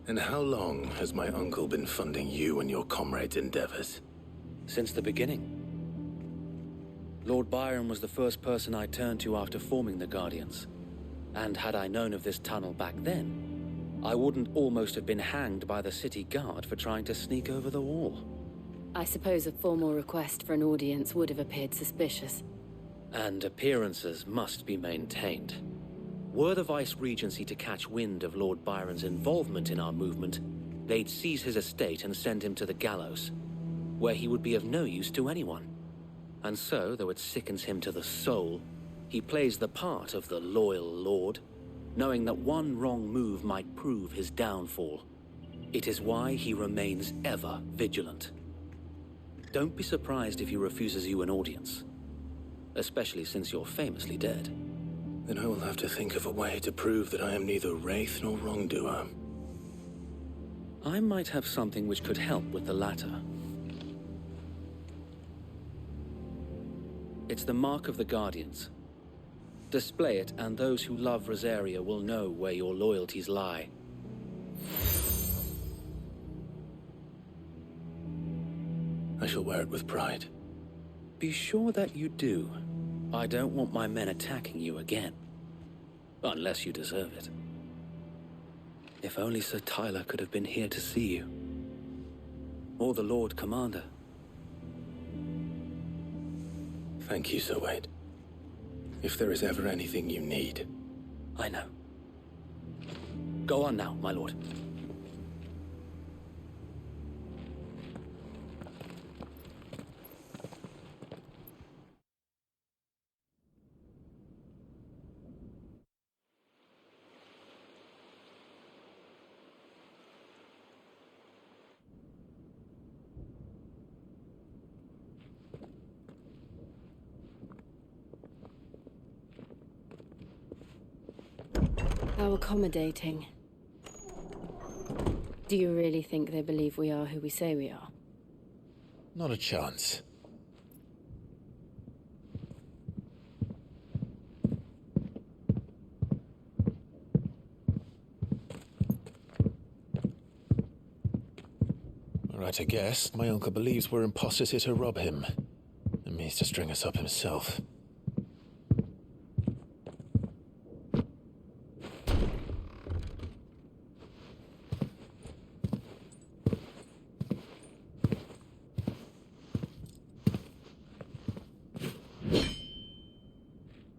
And how long has my uncle been funding you and your comrades' endeavors? Since the beginning. Lord Byron was the first person I turned to after forming the Guardians. And had I known of this tunnel back then, I wouldn't almost have been hanged by the city guard for trying to sneak over the wall. I suppose a formal request for an audience would have appeared suspicious. And appearances must be maintained. Were the Vice-Regency to catch wind of Lord Byron's involvement in our movement, they'd seize his estate and send him to the gallows, where he would be of no use to anyone. And so, though it sickens him to the soul, he plays the part of the loyal lord, knowing that one wrong move might prove his downfall. It is why he remains ever vigilant. Don't be surprised if he refuses you an audience, especially since you're famously dead. Then I will have to think of a way to prove that I am neither wraith nor wrongdoer. I might have something which could help with the latter. It's the Mark of the Guardians. Display it, and those who love Rosaria will know where your loyalties lie. I shall wear it with pride. Be sure that you do. I don't want my men attacking you again. Unless you deserve it. If only Sir Tyler could have been here to see you. Or the Lord Commander. Thank you, Sir Wade. If there is ever anything you need. I know. Go on now, my lord. How accommodating. Do you really think they believe we are who we say we are? Not a chance. Right, I guess. My uncle believes we're imposters here to rob him. And means to string us up himself.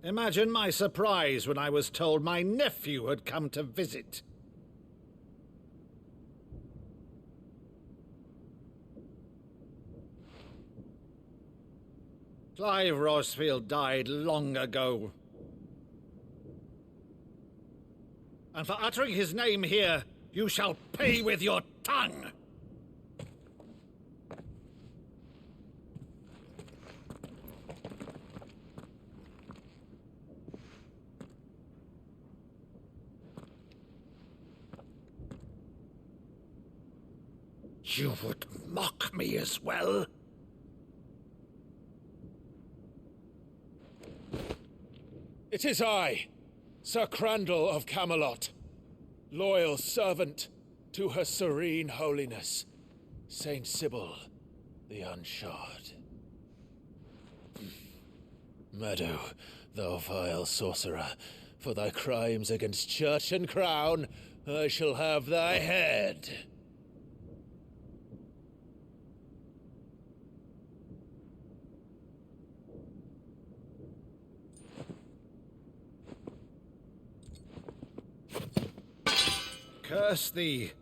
Imagine my surprise when I was told my nephew had come to visit. Clive Rosfield died long ago. And for uttering his name here, you shall pay with your tongue! You would mock me as well? It is I, Sir Crandall of Camelot, loyal servant to Her Serene Holiness, Saint Sybil the Unshod. Meadow, thou vile sorcerer, for thy crimes against church and crown, I shall have thy head. Curse thee,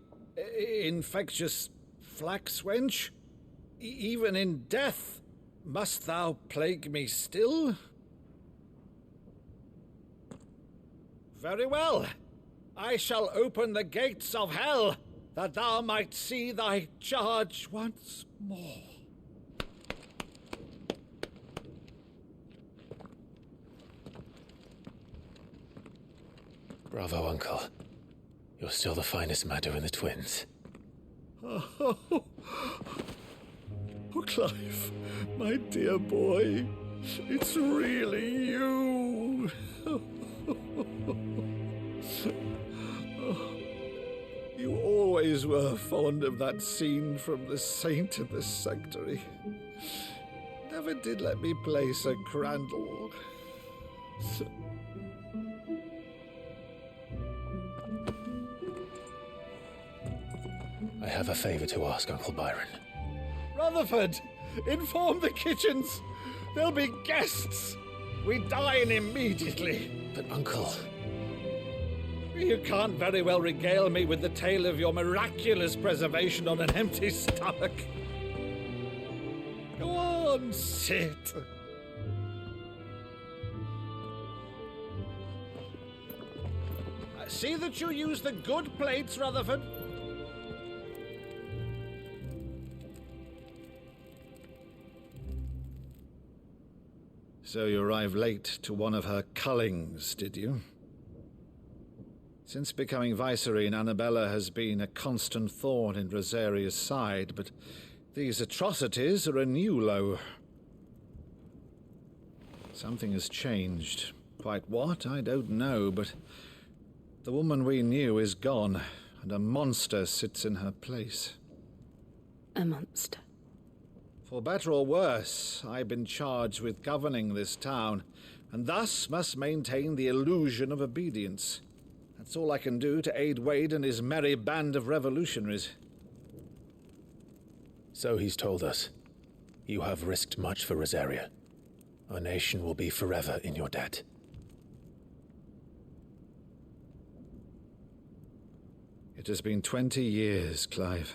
infectious flax wench. Even in death, must thou plague me still? Very well. I shall open the gates of hell, that thou might see thy charge once more. Bravo, Uncle. You're still the finest Maddo in the twins. Oh, Clive, my dear boy, it's really you. You always were fond of that scene from The Saint in the Sanctuary. Never did let me play Sir Crandall. I have a favor to ask, Uncle Byron. Rutherford, inform the kitchens. There'll be guests. We dine immediately. But, Uncle... You can't very well regale me with the tale of your miraculous preservation on an empty stomach. Go on, sit. See that you use the good plates, Rutherford. So you arrived late to one of her cullings, did you? Since becoming Vicereine, Annabella has been a constant thorn in Rosaria's side, but these atrocities are a new low. Something has changed. Quite what, I don't know, but the woman we knew is gone, and a monster sits in her place. A monster. For better or worse, I've been charged with governing this town, and thus must maintain the illusion of obedience. That's all I can do to aid Wade and his merry band of revolutionaries. So he's told us. You have risked much for Rosaria. Our nation will be forever in your debt. It has been 20 years, Clive.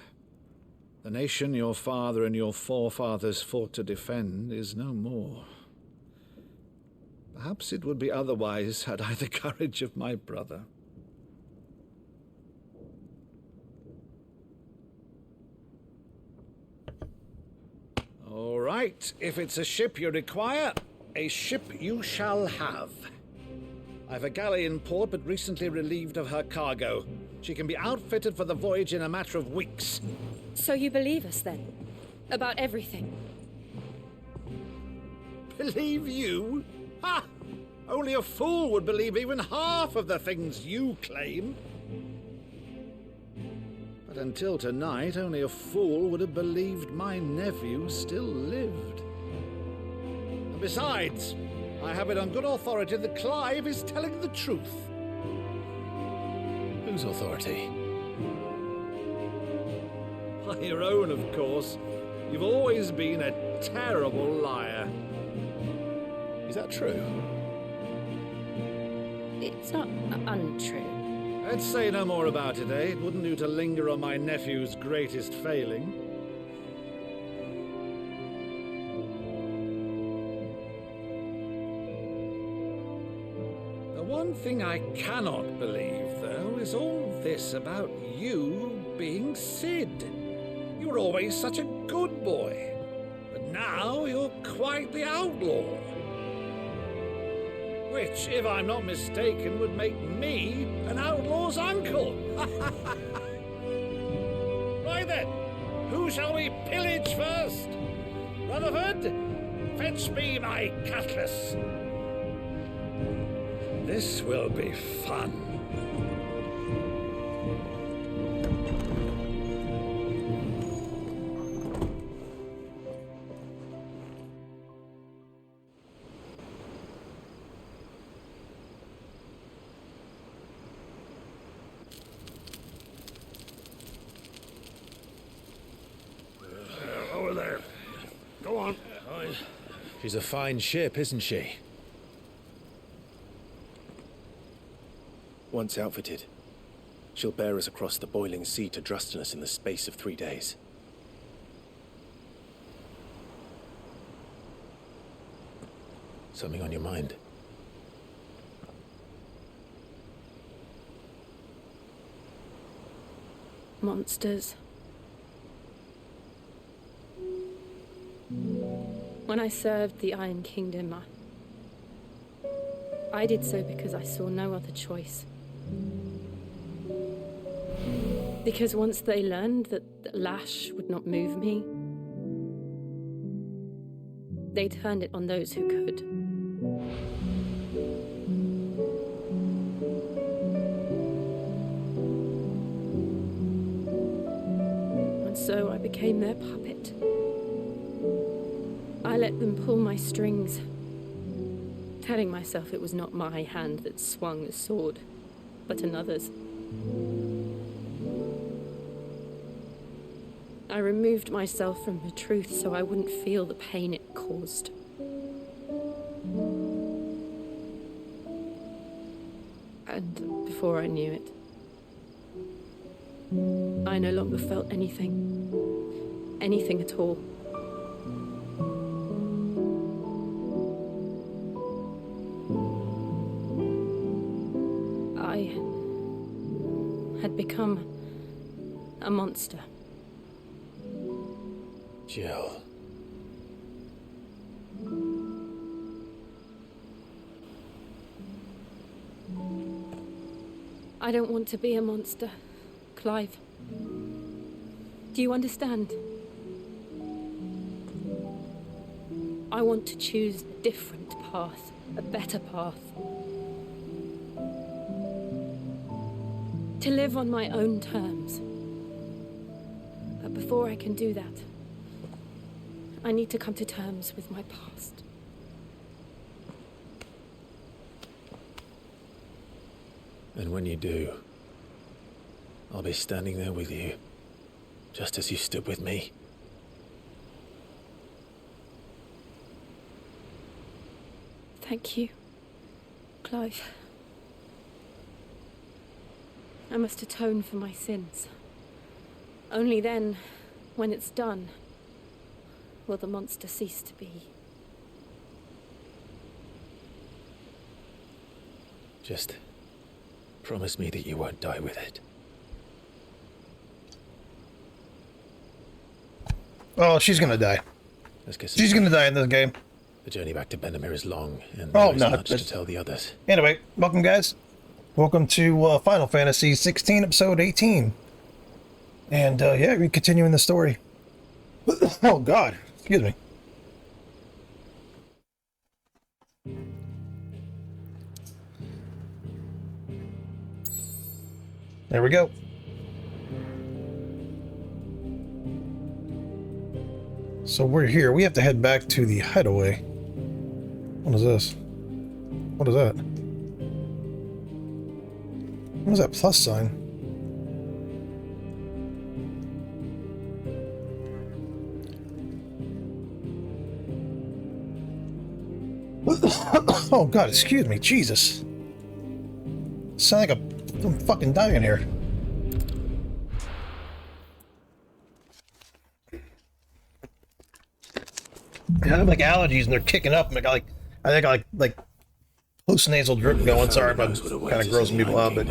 The nation your father and your forefathers fought to defend is no more. Perhaps it would be otherwise had I the courage of my brother. All right, if it's a ship you require, a ship you shall have. I've a galley in port, but recently relieved of her cargo. She can be outfitted for the voyage in a matter of weeks. So you believe us, then? About everything? Believe you? Ha! Only a fool would believe even half of the things you claim. But until tonight, only a fool would have believed my nephew still lived. And besides, I have it on good authority that Clive is telling the truth. Whose authority? Your own, of course. You've always been a terrible liar. Is that true? It's not untrue. Let's say no more about it, eh? It wouldn't do to linger on my nephew's greatest failing. The one thing I cannot believe, though, is all this about you being Sid. You were always such a good boy, but now you're quite the outlaw. Which, if I'm not mistaken, would make me an outlaw's uncle. Right then, who shall we pillage first? Rutherford, fetch me my cutlass. This will be fun. Over there. Go on. She's a fine ship, isn't she? Once outfitted, she'll bear us across the boiling sea to Drustinus in the space of 3 days. Something on your mind? Monsters. When I served the Iron Kingdom, I did so because I saw no other choice. Because once they learned that Lash would not move me, they turned it on those who could. so I became their puppet. I let them pull my strings, telling myself it was not my hand that swung the sword, but another's. I removed myself from the truth so I wouldn't feel the pain it caused. And before I knew it, I no longer felt anything. Anything at all. I had become a monster. Jill. I don't want to be a monster, Clive. Do you understand? I want to choose a different path, a better path. To live on my own terms. But before I can do that, I need to come to terms with my past. And when you do, I'll be standing there with you, just as you stood with me. Thank you, Clive. I must atone for my sins. Only then, when it's done, will the monster cease to be. Just promise me that you won't die with it. Oh, she's gonna die. Let's get She's gonna die in this game. The journey back to Benamir is long, and Oh, there's no, much to it's- tell the others. Anyway, welcome guys. Welcome to Final Fantasy 16, episode 18. And yeah, we're continuing the story. Oh God, excuse me. There we go. So we're here. We have to head back to the hideaway. What is this? What is that? What is that plus sign? Oh God, excuse me, Jesus. Sound like I'm fucking dying here. I have like allergies and they're kicking up and I got like post-nasal drip going. Sorry if I'm kind of grossing people out, but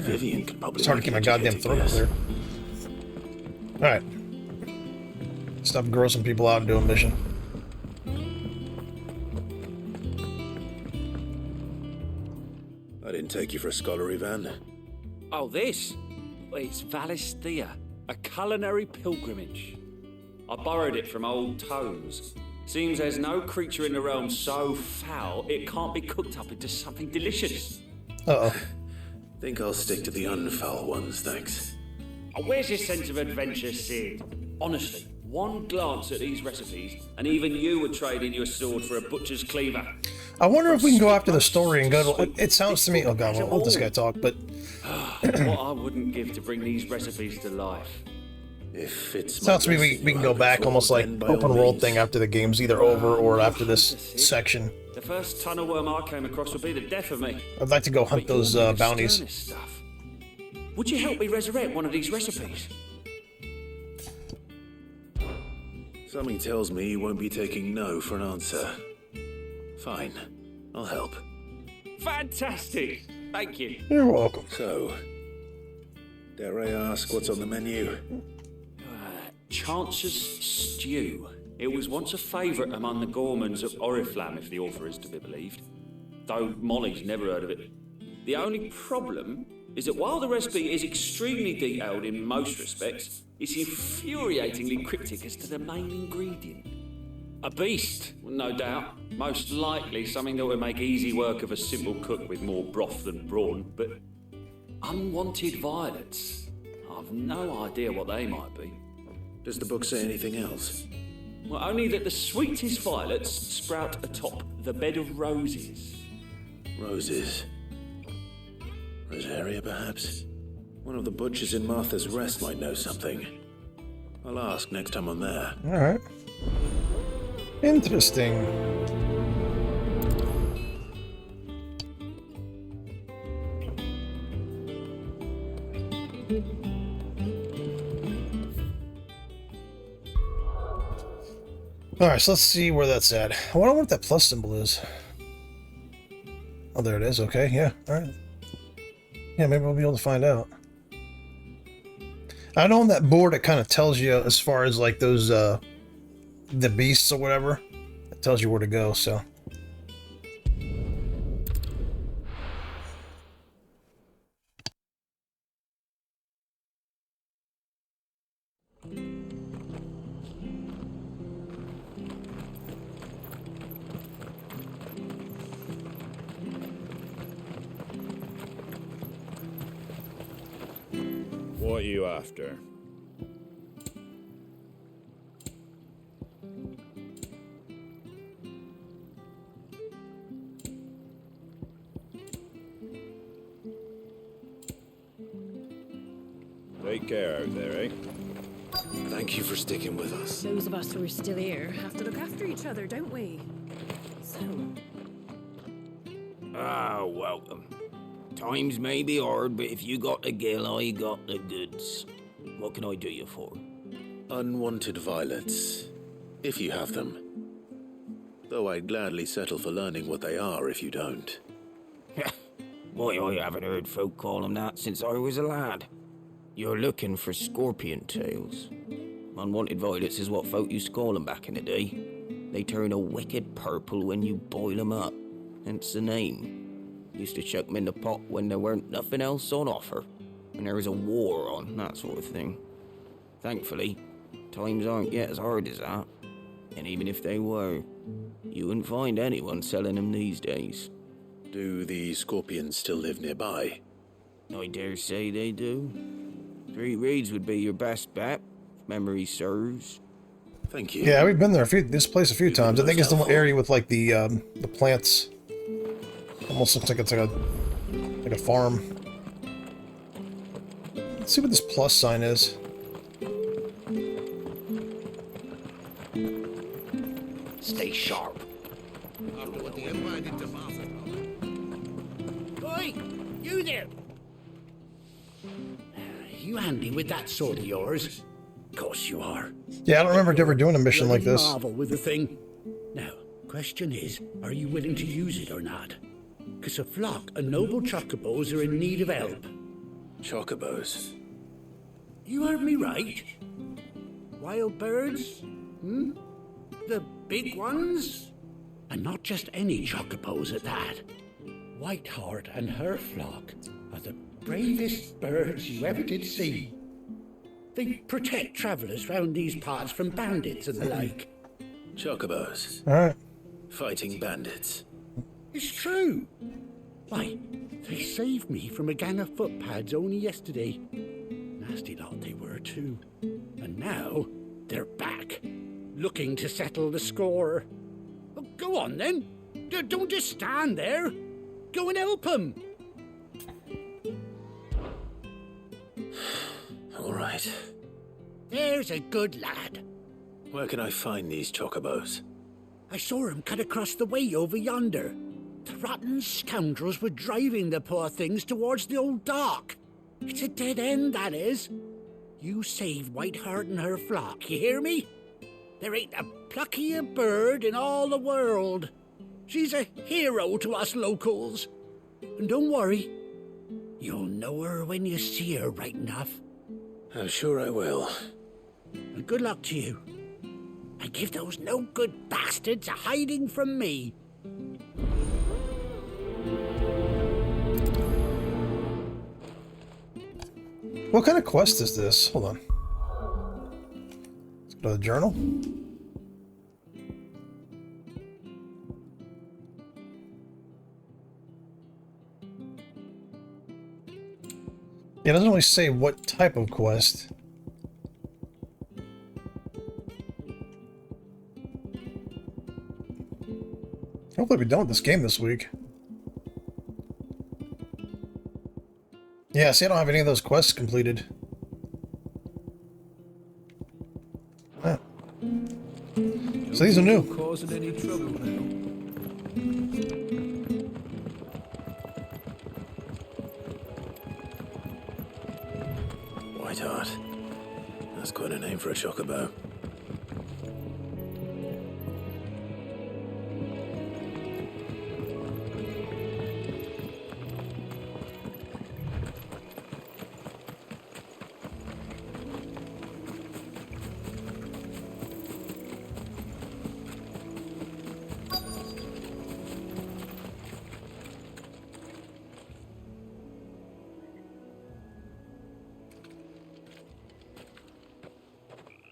Vivian could probably it's hard to keep my goddamn throat up there. Alright. Stop grossing people out and do a mission. I didn't take you for a scholar, Ivan. Oh, this? It's Valisthea, a culinary pilgrimage. I borrowed it from old tomes. Seems there's no creature in the realm so foul it can't be cooked up into something delicious. Uh-oh. Think I'll stick to the unfoul ones, thanks. Oh, where's your sense of adventure, Sid? Honestly, one glance at these recipes, and even you would trade in your sword for a butcher's cleaver. I wonder if we can go after the story and go to... It sounds to me... Oh God, I'll let this guy talk, but... What I wouldn't give to bring these recipes to life. If it's Sounds to me we can go back almost like open world thing after the game's either over or after this section. The first tunnel worm I came across would be the death of me. I'd like to go hunt those bounties. Stuff. Would you help me resurrect one of these recipes? Something tells me you won't be taking no for an answer. Fine, I'll help. Fantastic! Thank you. You're welcome. So, dare I ask what's on the menu? Chance's Stew. It was once a favourite among the gourmands of Oriflamme, if the author is to be believed. Though Molly's never heard of it. The only problem is that while the recipe is extremely detailed in most respects, it's infuriatingly cryptic as to the main ingredient. A beast, no doubt. Most likely something that would make easy work of a simple cook with more broth than brawn, but unwanted violets. I've no idea what they might be. Does the book say anything else? Well, only that the sweetest violets sprout atop the bed of roses. Roses. Rosaria, perhaps? One of the butchers in Martha's Rest might know something. I'll ask next time I'm there. Alright. Interesting. Alright, so let's see where that's at. I wonder what that plus symbol is. Oh, there it is. Okay, yeah. Alright. Yeah, maybe we'll be able to find out. I know on that board it kind of tells you as far as like those, the beasts or whatever. It tells you where to go, so. What are you after? Take care out there, eh? Thank you for sticking with us. Those of us who are still here have to look after each other, don't we? So, Ah, welcome. Times may be hard, but if you got the gill, I got the goods. What can I do you for? Unwanted violets, if you have them. Though I'd gladly settle for learning what they are if you don't. Why, I haven't heard folk call them that since I was a lad. You're looking for scorpion tails. Unwanted violets is what folk used to call them back in the day. They turn a wicked purple when you boil them up, hence the name. Used to chuck them in the pot when there weren't nothing else on offer, when there was a war on, that sort of thing. Thankfully, times aren't yet as hard as that. And even if they were, you wouldn't find anyone selling them these days. Do the scorpions still live nearby? I dare say they do. 3 Reeds would be your best bet, if memory serves. Thank you. Yeah, we've been there this place a few times. I think it's the one area with like the plants. Almost looks like it's like a farm. Let's see what this plus sign is. Stay sharp. Oi, you there! You handy with that sword of yours? Of course you are. Yeah, I don't remember ever doing a mission like this. Marvel with the thing. Now, question is, are you willing to use it or not? Because a flock of noble chocobos are in need of help. Chocobos? You heard me right. Wild birds? Hmm? The big ones? And not just any chocobos at that. Whiteheart and her flock are the bravest birds you ever did see. They protect travellers round these parts from bandits and the like. Chocobos? Alright. Fighting bandits? It's true. Why, they saved me from a gang of footpads only yesterday. Nasty lot they were, too. And now, they're back, looking to settle the score. Well, go on, then. Don't just stand there. Go and help them. All right. There's a good lad. Where can I find these chocobos? I saw him cut across the way over yonder. The rotten scoundrels were driving the poor things towards the old dock. It's a dead end, that is. You saved Whiteheart and her flock, you hear me? There ain't a pluckier bird in all the world. She's a hero to us locals. And don't worry, you'll know her when you see her right enough. I'm sure I will. And good luck to you. And give those no-good bastards a hiding from me. What kind of quest is this? Hold on. Let's go to the journal. Yeah, it doesn't really say what type of quest. Hopefully we're done with this game this week. Yeah, see, I don't have any of those quests completed. Ah. So these are new. Causing any trouble now? Whiteheart. That's quite a name for a chocobo.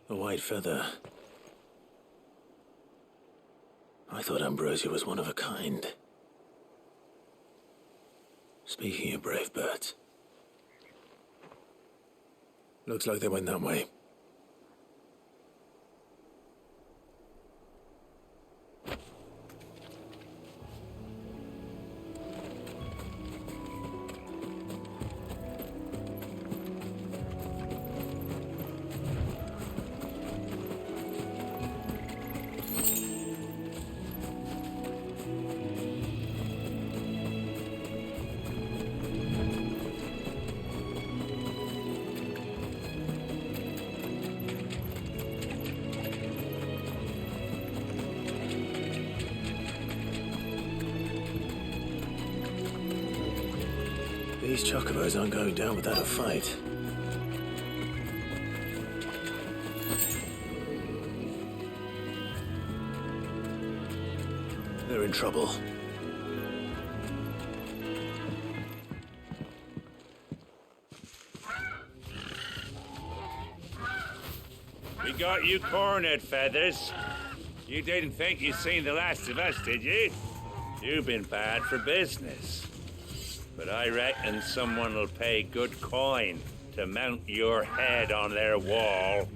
A white feather. I thought Ambrosia was one of a kind. Speaking of brave birds. Looks like they went that way. These chocobos aren't going down without a fight. They're in trouble. We got you cornered, Feathers. You didn't think you'd seen the last of us, did you? You've been bad for business. But I reckon someone will pay good coin to mount your head on their wall.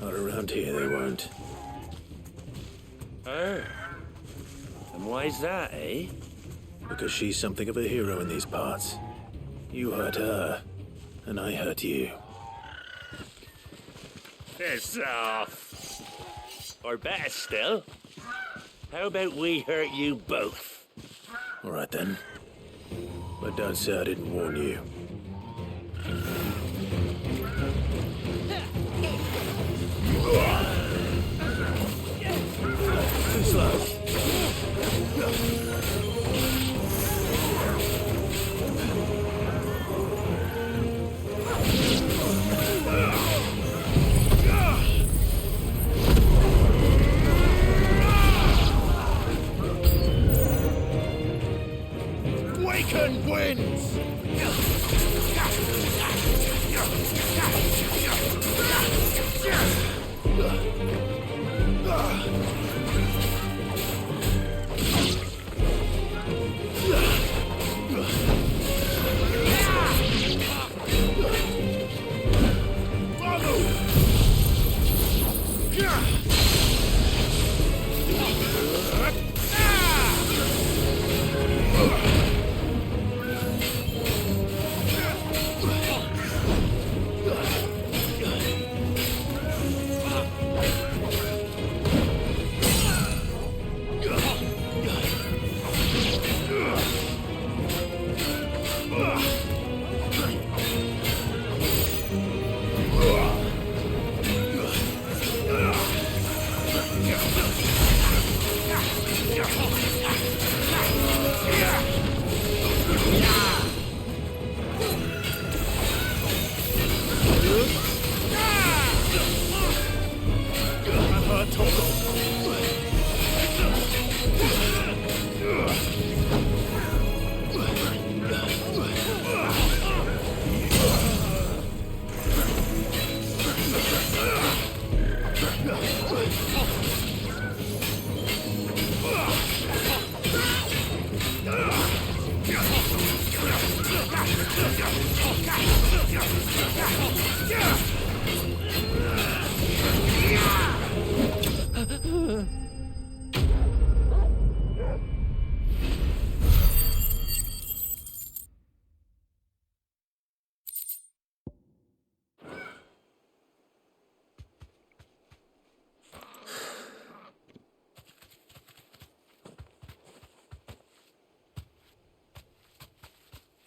Not around here, they won't. Oh. And why's that, eh? Because she's something of a hero in these parts. You hurt her, and I hurt you. Piss off. Or better still, how about we hurt you both? All right then. But don't say I didn't warn you. Too slow. Waken winds!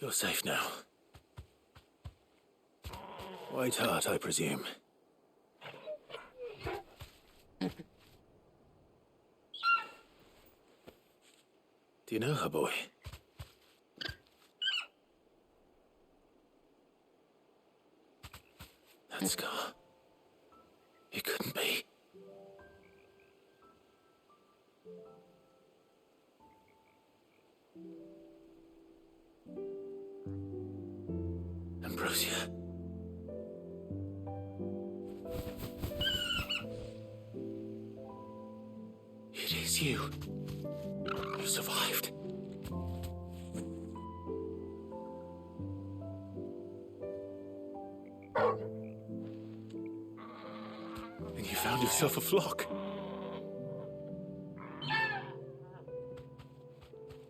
You're safe now. White Hart, I presume. Do you know her, boy? That scar. It couldn't be. Ambrosia. It is you. You survived. And you found yourself a flock.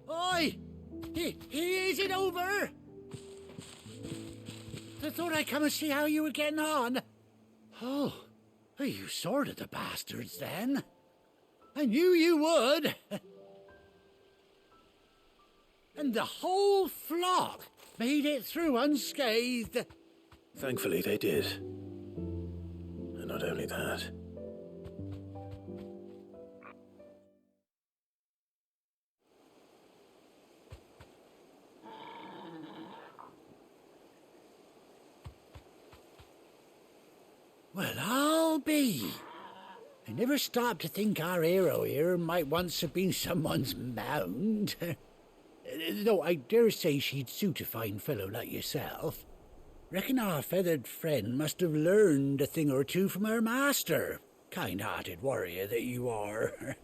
Oi! He isn't over! I thought I'd come and see how you were getting on. Oh, you sorted the bastards then. I knew you would. And the whole flock made it through unscathed. Thankfully, they did. And not only that. Well, I'll be. I never stopped to think our hero here might once have been someone's mound. Though I dare say she'd suit a fine fellow like yourself. Reckon our feathered friend must have learned a thing or two from her master. Kind-hearted warrior that you are.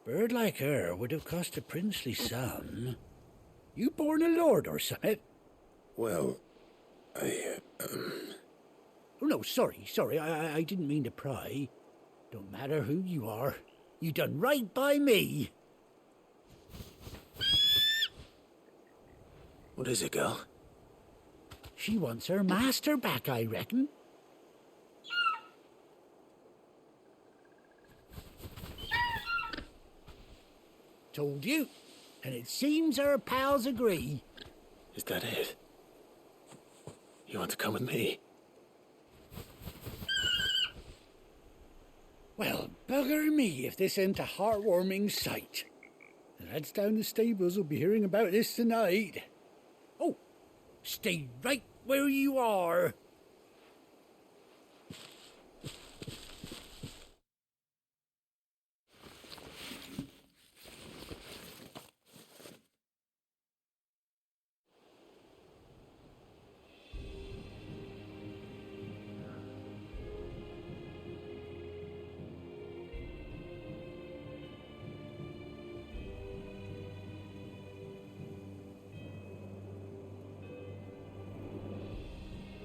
Bird like her would have cost a princely sum. You born a lord or something? Well, Oh, no, sorry. I didn't mean to pry. Don't matter who you are. You done right by me. What is it, girl? She wants her master back, I reckon. Told you. And it seems her pals agree. Is that it? You want to come with me? Well, bugger me if this ain't a heartwarming sight. The lads down the stables will be hearing about this tonight. Oh, stay right where you are.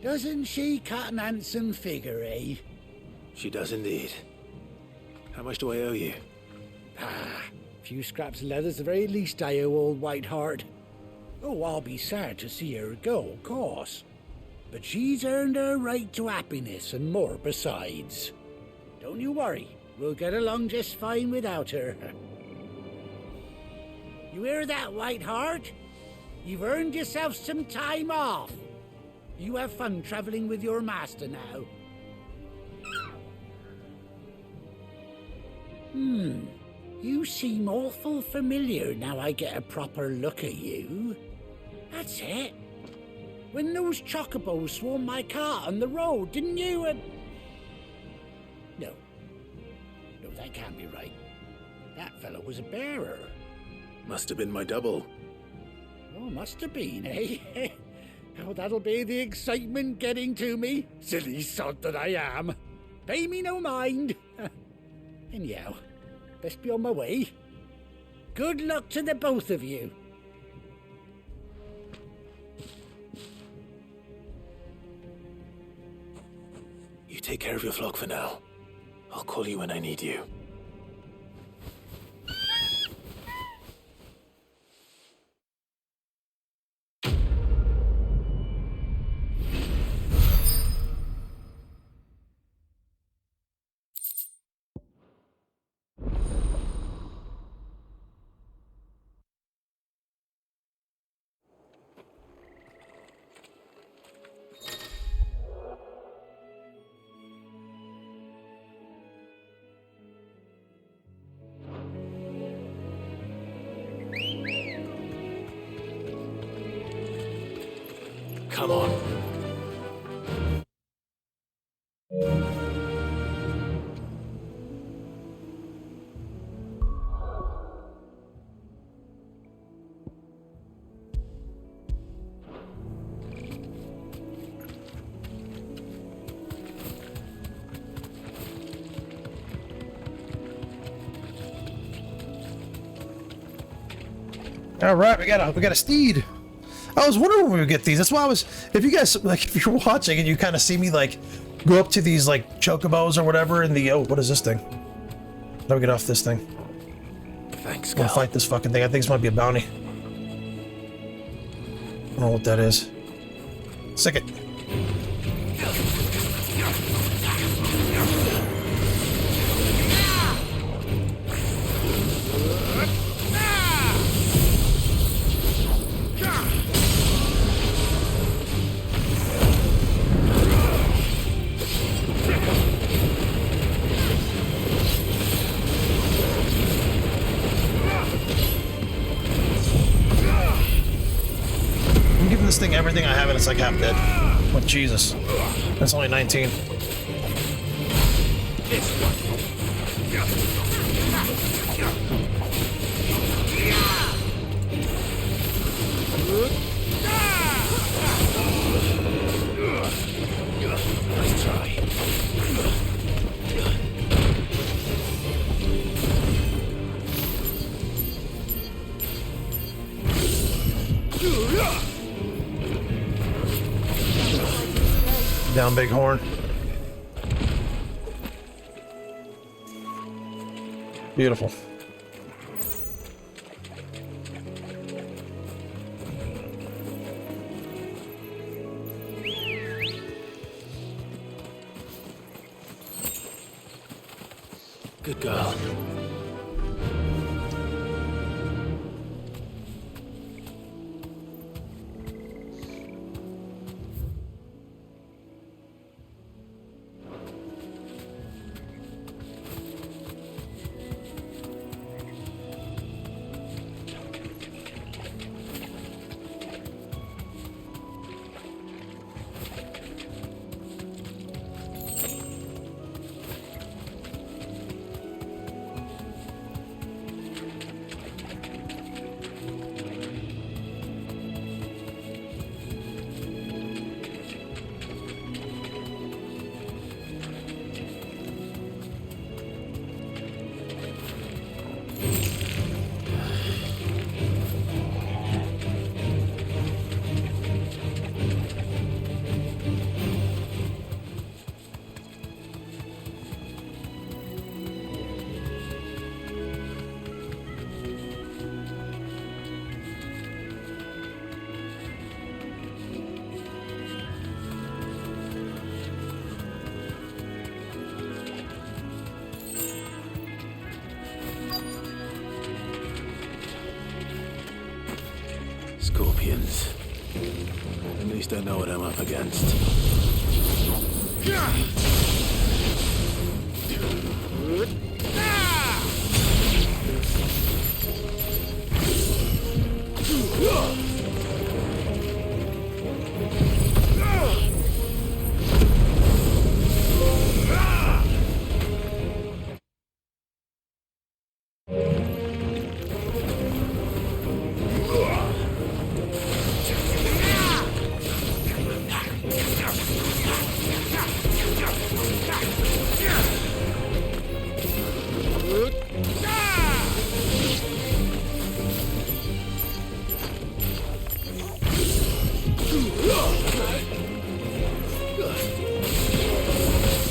Doesn't she cut an handsome figure, eh? She does indeed. How much do I owe you? A few scraps of leather's the very least I owe old White Hart. Oh, I'll be sad to see her go, of course. But she's earned her right to happiness and more besides. Don't you worry, we'll get along just fine without her. You hear that, White Hart? You've earned yourself some time off. You have fun traveling with your master now. You seem awful familiar now I get a proper look at you. That's it. When those chocobos swarmed my cart on the road, didn't you? No, that can't be right. That fellow was a bearer. Must have been my double. Oh, must have been, eh? Oh, that'll be the excitement getting to me. Silly sod that I am. Pay me no mind. Anyhow, best be on my way. Good luck to the both of you. You take care of your flock for now. I'll call you when I need you. Come on. All right, we got a steed. I was wondering when we would get these. That's why I was. If you guys like, if you're watching and you kind of see me like go up to these like chocobos or whatever, in the what is this thing? How do we get off this thing? Thanks, Go fight this fucking thing. I think this might be a bounty. I don't know what that is. Sick it. I'm giving this thing everything I have and it's like half dead. Oh, Jesus. That's only 19. Let's try. Down, Bighorn. Beautiful. Good girl. Scorpions. At least I know what I'm up against.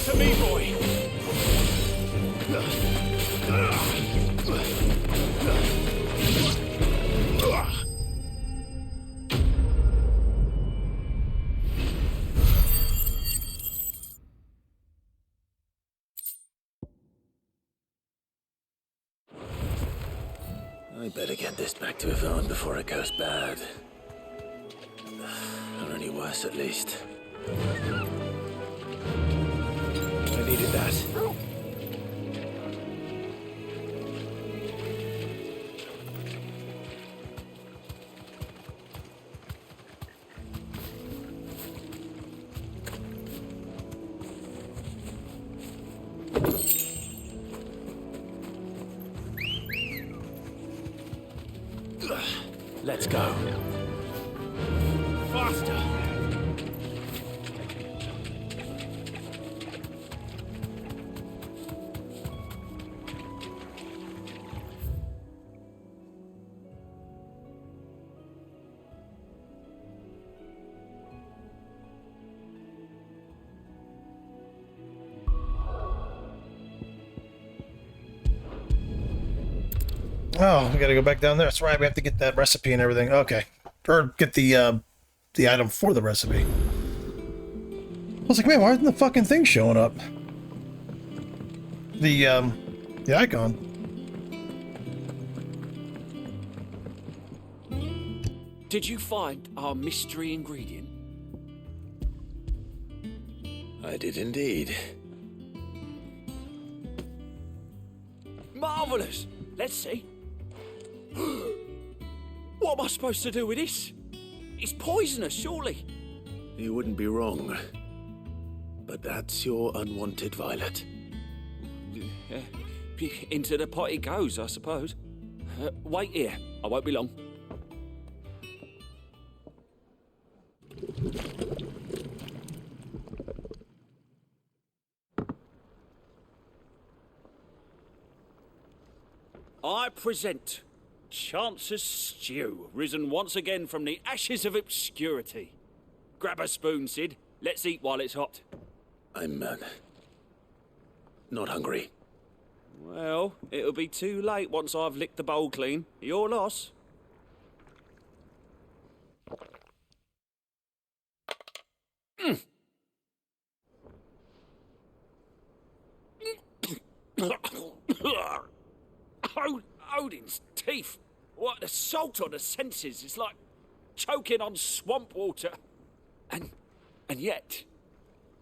To me, boy. I better get this back to Yvonne before it goes bad. Or any worse, at least. I needed that. Let's go. Faster! Oh, we gotta go back down there. That's right, we have to get that recipe and everything. Okay. Or get the item for the recipe. I was like, man, why isn't the fucking thing showing up? The icon. Did you find our mystery ingredient? I did indeed. Marvellous! Let's see. What am I supposed to do with this? It's poisonous, surely. You wouldn't be wrong. But that's your unwanted violet. Into the pot it goes, I suppose. Wait here. I won't be long. I present Chance's Stew, risen once again from the ashes of obscurity. Grab a spoon, Sid. Let's eat while it's hot. I'm, not hungry. Well, it'll be too late once I've licked the bowl clean. Your loss. Odin's teeth. What, the salt on the senses is like choking on swamp water. And yet,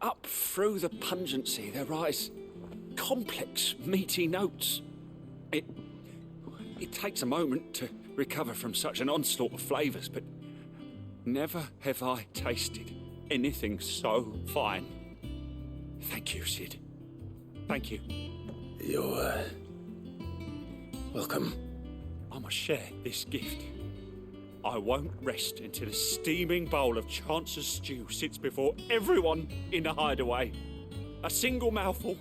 up through the pungency there rise complex, meaty notes. It takes a moment to recover from such an onslaught of flavours, but never have I tasted anything so fine. Thank you, Sid. Thank you. You're, welcome. I must share this gift. I won't rest until a steaming bowl of Chance's Stew sits before everyone in the hideaway. A single mouthful,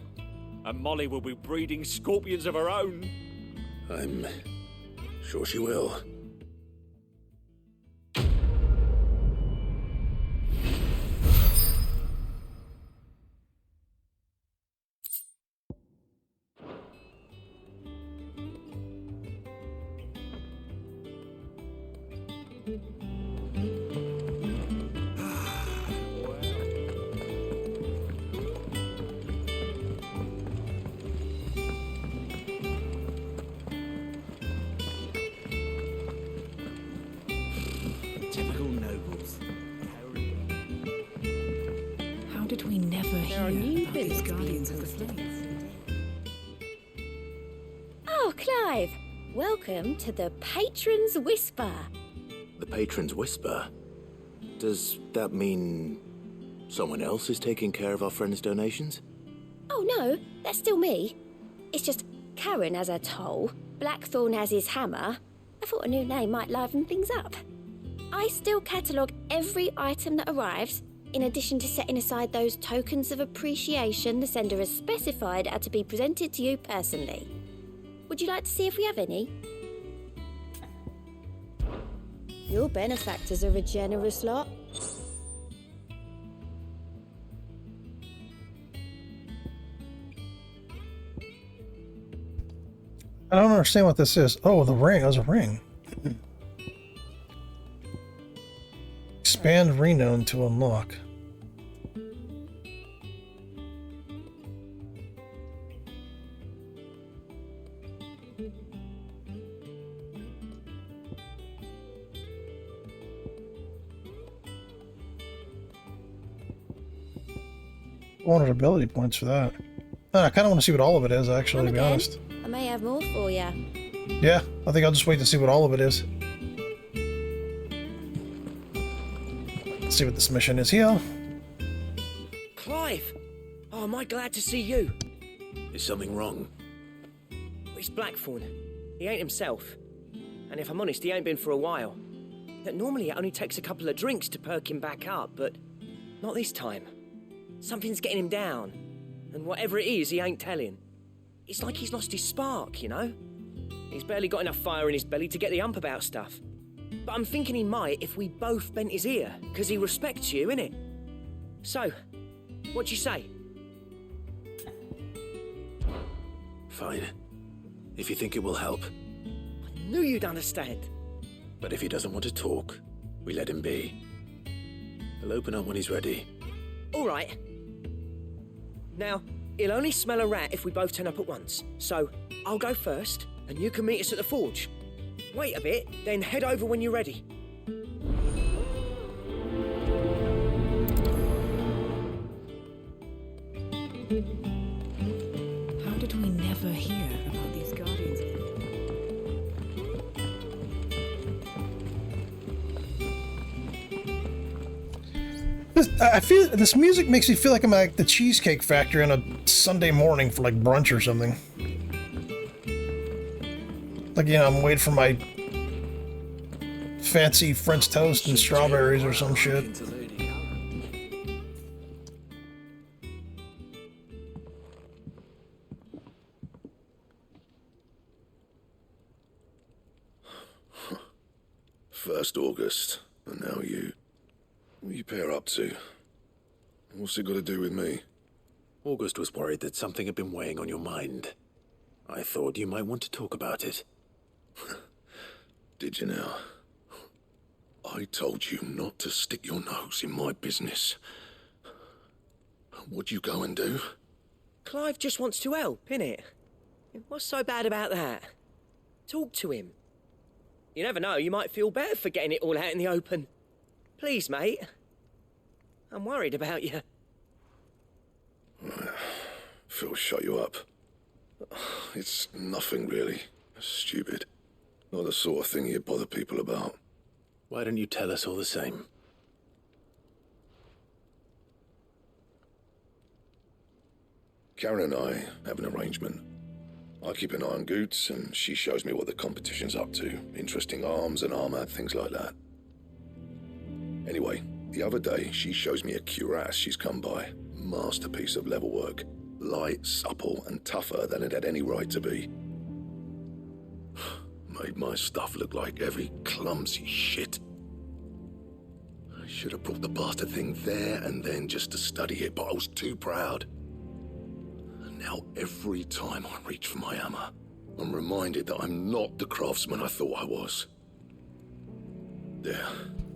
and Molly will be breeding scorpions of her own. I'm sure she will. Typical nobles. How did we never hear about these guardians of the flames? Oh, Clive! Welcome to the Patron's Whisper. The Patron's Whisper? Does that mean someone else is taking care of our friend's donations? Oh no, that's still me. It's just Karen has her toll, Blackthorn has his hammer. I thought a new name might liven things up. I still catalogue every item that arrives, in addition to setting aside those tokens of appreciation the sender has specified are to be presented to you personally. Would you like to see if we have any? Your benefactors are a generous lot. I don't understand what this is. Oh, the ring. That was a ring. Expand renown to unlock. Wanted ability points for that. I kind of want to see what all of it is, actually, to be honest. I may have more for you. Yeah, I think I'll just wait to see what all of it is. Let's see what this mission is here. Clive! Oh, am I glad to see you? Is something wrong? It's Blackthorn. He ain't himself. And if I'm honest, he ain't been for a while. that normally it only takes a couple of drinks to perk him back up, but not this time. Something's getting him down, and whatever it is, he ain't telling. It's like he's lost his spark, you know? He's barely got enough fire in his belly to get the ump about stuff. But I'm thinking he might if we both bent his ear, because he respects you, innit? So, what do you say? Fine. If you think it will help. I knew you'd understand. But if he doesn't want to talk, we let him be. He'll open up when he's ready. All right. Now, he'll only smell a rat if we both turn up at once. So, I'll go first, and you can meet us at the forge. Wait a bit, then head over when you're ready. How did we never hear about these guardians? I feel this music makes me feel like I'm at the Cheesecake Factory on a Sunday morning for like brunch or something. Like, you know, I'm waiting for my fancy French toast and strawberries or some shit. First August, and now you. What are you pair up to? What's it got to do with me? August was worried that something had been weighing on your mind. I thought you might want to talk about it. Did you now? I told you not to stick your nose in my business. What'd you go and do? Clive just wants to help, innit? What's so bad about that? Talk to him. You never know, you might feel better for getting it all out in the open. Please, mate. I'm worried about you. Phil shut you up. It's nothing really. Stupid. Not the sort of thing you bother people about. Why don't you tell us all the same? Karen and I have an arrangement. I keep an eye on Goots, and she shows me what the competition's up to. Interesting arms and armor, things like that. Anyway, the other day, she shows me a cuirass she's come by. Masterpiece of level work. Light, supple, and tougher than it had any right to be. Made my stuff look like heavy, clumsy shit. I should have brought the bastard thing there and then just to study it, but I was too proud. And now every time I reach for my hammer, I'm reminded that I'm not the craftsman I thought I was. There.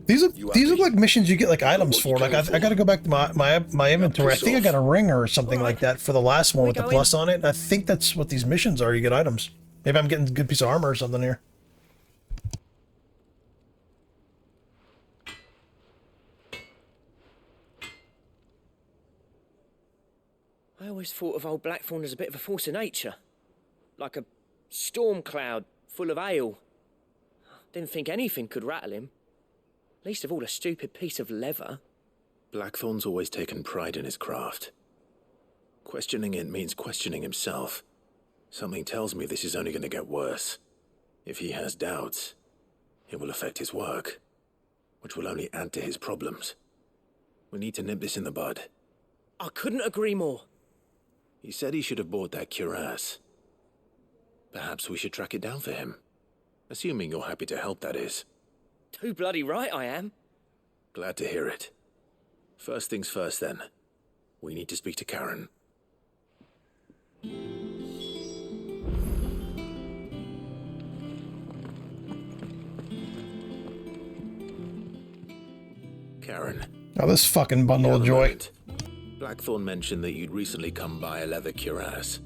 These look like missions you get like items for. Like I got to go back to my inventory. I think I got a ringer or something like that for the last one with the plus on it. I think that's what these missions are. You get items. Maybe I'm getting a good piece of armor or something here. I always thought of old Blackthorn as a bit of a force of nature. Like a storm cloud full of ale. Didn't think anything could rattle him. Least of all a stupid piece of leather. Blackthorn's always taken pride in his craft. Questioning it means questioning himself. Something tells me this is only going to get worse. If he has doubts, it will affect his work, which will only add to his problems. We need to nip this in the bud. I couldn't agree more. He said he should have bought that cuirass. Perhaps we should track it down for him. Assuming you're happy to help, that is. Too bloody right I am. Glad to hear it. First things first, then. We need to speak to Karen. Karen. Oh, this fucking bundle of joy. Blackthorn mentioned that you'd recently come by a leather cuirass.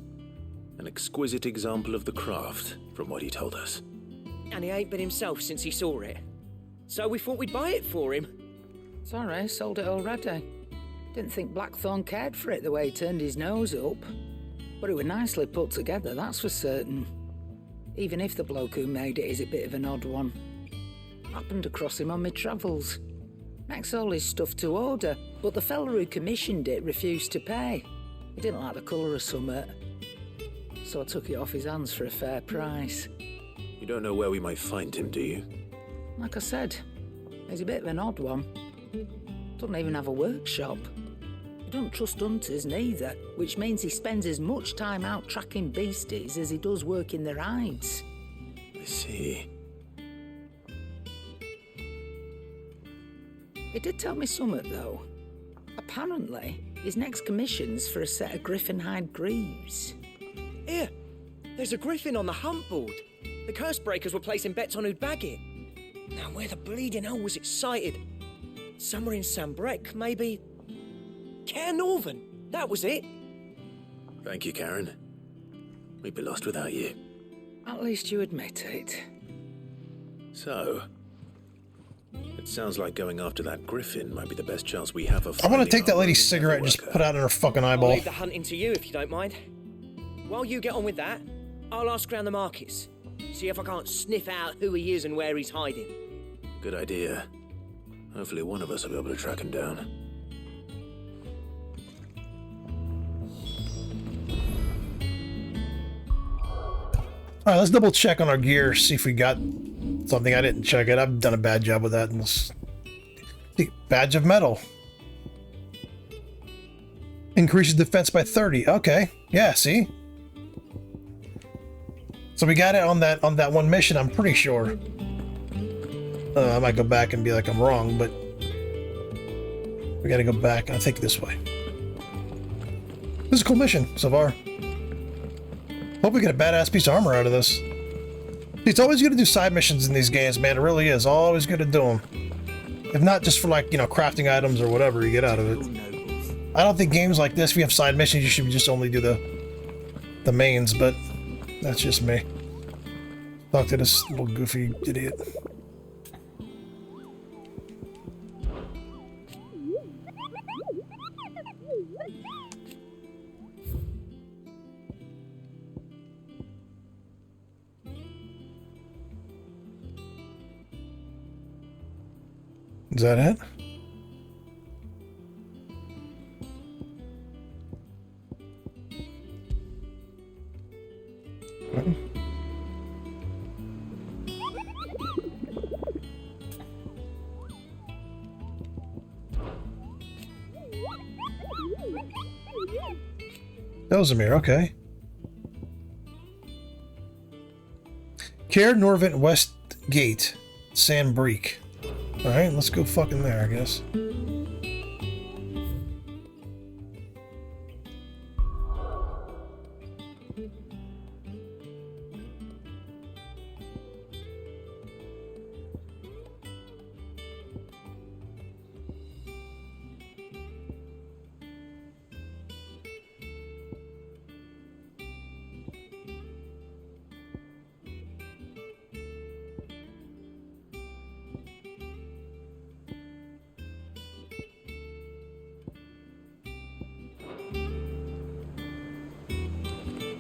An exquisite example of the craft, from what he told us. And he ain't been himself since he saw it. So we thought we'd buy it for him. Sorry, sold it already. Didn't think Blackthorn cared for it the way he turned his nose up. But it was nicely put together, that's for certain. Even if the bloke who made it is a bit of an odd one. Happened across him on my travels. Makes all his stuff to order, but the fella who commissioned it refused to pay. He didn't like the colour of summit. So I took it off his hands for a fair price. You don't know where we might find him, do you? Like I said, He's a bit of an odd one. Doesn't even have a workshop. He doesn't trust hunters neither, which means he spends as much time out tracking beasties as he does working their hides. I see. He did tell me something, though. Apparently, his next commission's for a set of griffin hide greaves. Here, there's a griffin on the hunt board. The curse breakers were placing bets on who'd bag it. Now, where the bleeding hell was it sighted? Somewhere in Sambrec, maybe. Caer Northern, that was it. Thank you, Karen. We'd be lost without you. At least you admit it. So, it sounds like going after that griffin might be the best chance we have of. I'm gonna take that lady's cigarette and just put it out in her fucking I'll eyeball. leave the hunting to you if you don't mind. While you get on with that, I'll ask around the markets. See if I can't sniff out who he is and where he's hiding. Good idea. Hopefully one of us will be able to track him down. Alright, let's double check on our gear, see if we got something. I didn't check it. I've done a bad job with that. In this. Badge of metal. Increases defense by 30. Okay. Yeah, see? So we got it on that one mission, I'm pretty sure. I might go back and be like I'm wrong, but we gotta go back, I think this way. This is a cool mission so far. Hope we get a badass piece of armor out of this. It's always good to do side missions in these games, man. It really is. Always good to do them. If not just for, like, you know, crafting items or whatever you get out of it. I don't think games like this, if you have side missions, you should just only do the mains, but that's just me. Talk to this little goofy idiot. Is that it? Okay. Elzimir, okay. Caer Norvent West Gate, Sanbreque. Alright, let's go fucking there, I guess.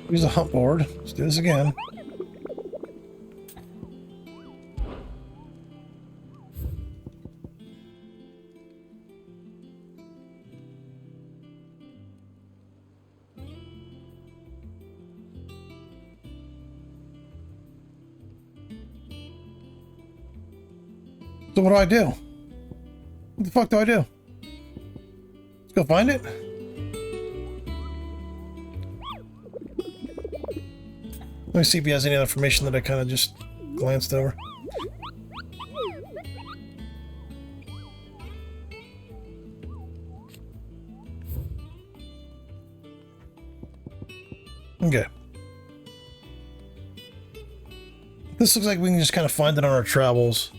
Use the hunt board. Let's do this again. So what do I do? What the fuck do I do? Let's go find it. Let me see if he has any other information that I kind of just glanced over. Okay. This looks like we can just kind of find it on our travels.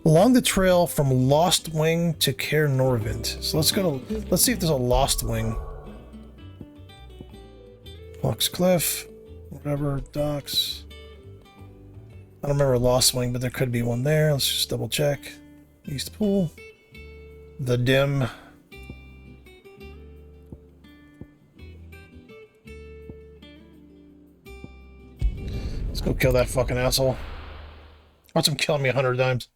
Along the trail from Lost Wing to Caer Norvent. So let's go to, let's see if there's a Lost Wing. Fox Cliff. Whatever, docks. I don't remember Lost Wing, but there could be one there. Let's just double check. East Pool. The Dim. Let's go kill that fucking asshole. Watch him kill me 100 times.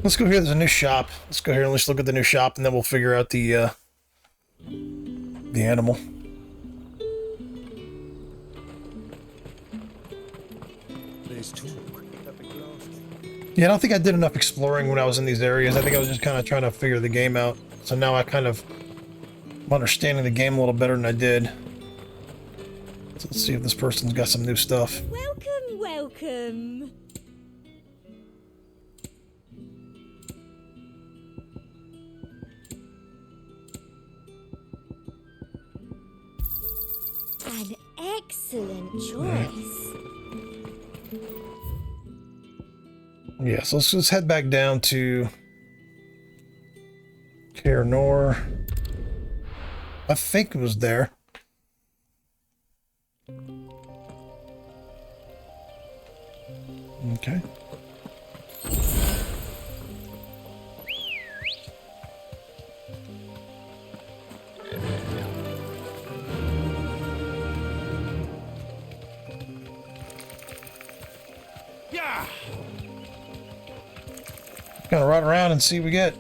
Let's go here. There's a new shop. Let's go here and let's look at the new shop, and then we'll figure out the animal. Yeah, I don't think I did enough exploring when I was in these areas. I think I was just kind of trying to figure the game out. So now I kind of am understanding the game a little better than I did. So let's see if this person's got some new stuff. Welcome, welcome. An excellent choice. Yeah, so let's head back down to Caer Nor. I think it was there. Okay. Yeah. Gonna run around and see what we get.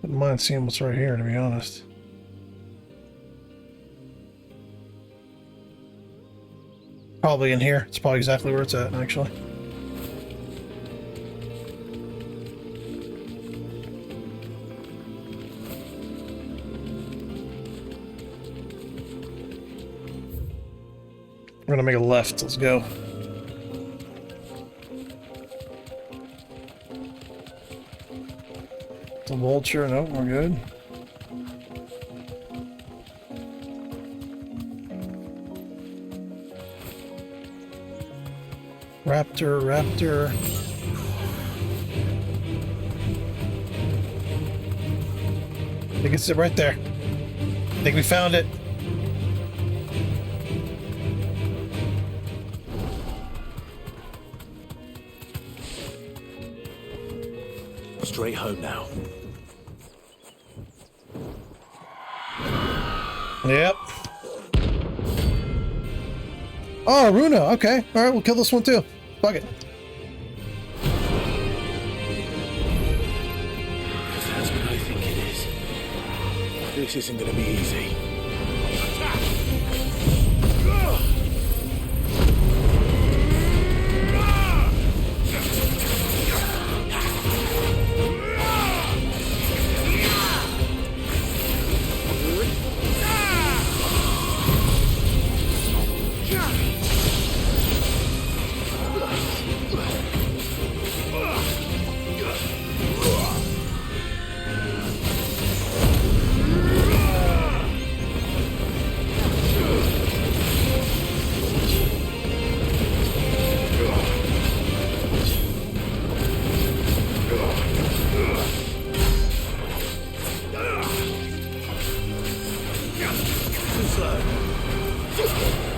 Wouldn't mind seeing what's right here, to be honest. Probably in here. It's probably exactly where it's at, actually. We're gonna make a left. Let's go. The vulture, nope, we're good. Raptor. I think it's it right there. I think we found it. Straight home now. Yep. Oh, Runa. Okay. All right, we'll kill this one too. Fuck it. That's what I think it is. This isn't gonna be easy. Too slow.